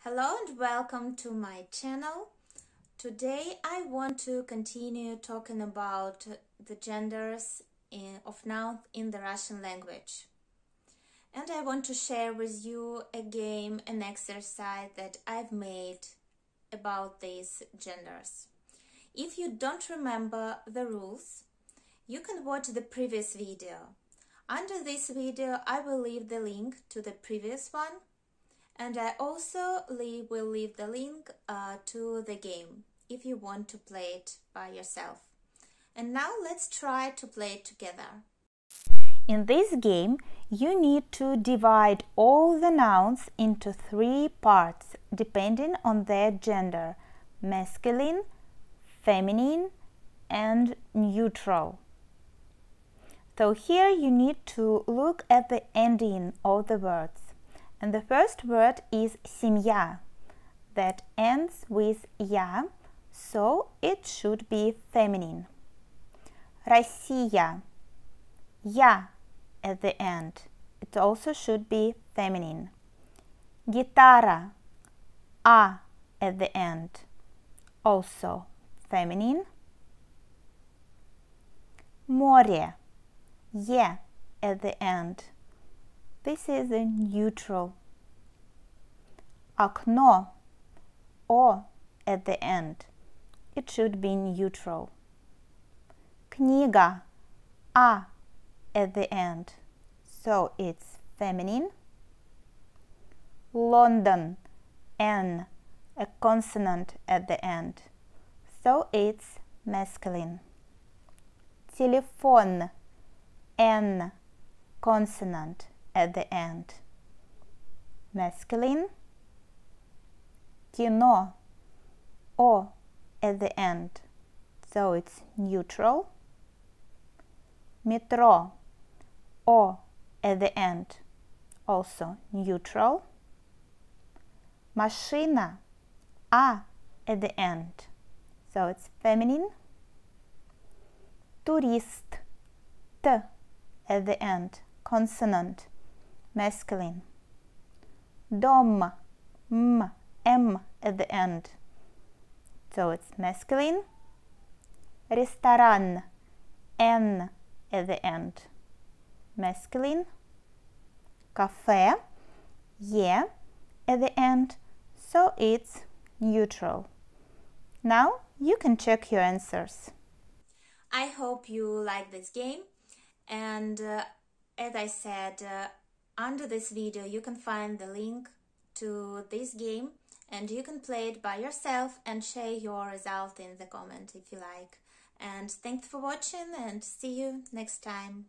Hello and welcome to my channel. Today I want to continue talking about the genders of nouns in the Russian language. And I want to share with you a game, an exercise that I've made about these genders. If you don't remember the rules, you can watch the previous video. Under this video I will leave the link to the previous one. And I also will leave the link to the game if you want to play it by yourself. And now let's try to play it together. In this game, you need to divide all the nouns into 3 parts depending on their gender: masculine, feminine, and neutral. So here you need to look at the ending of the words. And the first word is семья, that ends with я, so it should be feminine. Россия, я at the end, it also should be feminine. Гитара, а at the end, also feminine. Море, е at the end. This is a neutral. Окно, о at the end. It should be neutral. Книга, а at the end. So it's feminine. London, n, a consonant at the end. So it's masculine. Телефон, n, consonant at the end. Masculine. Кино, о at the end, so it's neutral. Метро, о at the end, also neutral. Машина, а at the end, so it's feminine. Турист, т at the end, consonant, masculine. Дом, m at the end, so it's masculine. Ресторан, n at the end, masculine. Кафе, е at the end, so it's neutral. Now you can check your answers. I hope you like this game, and as I said, under this video you can find the link to this game and you can play it by yourself and share your result in the comment if you like. And thanks for watching and see you next time.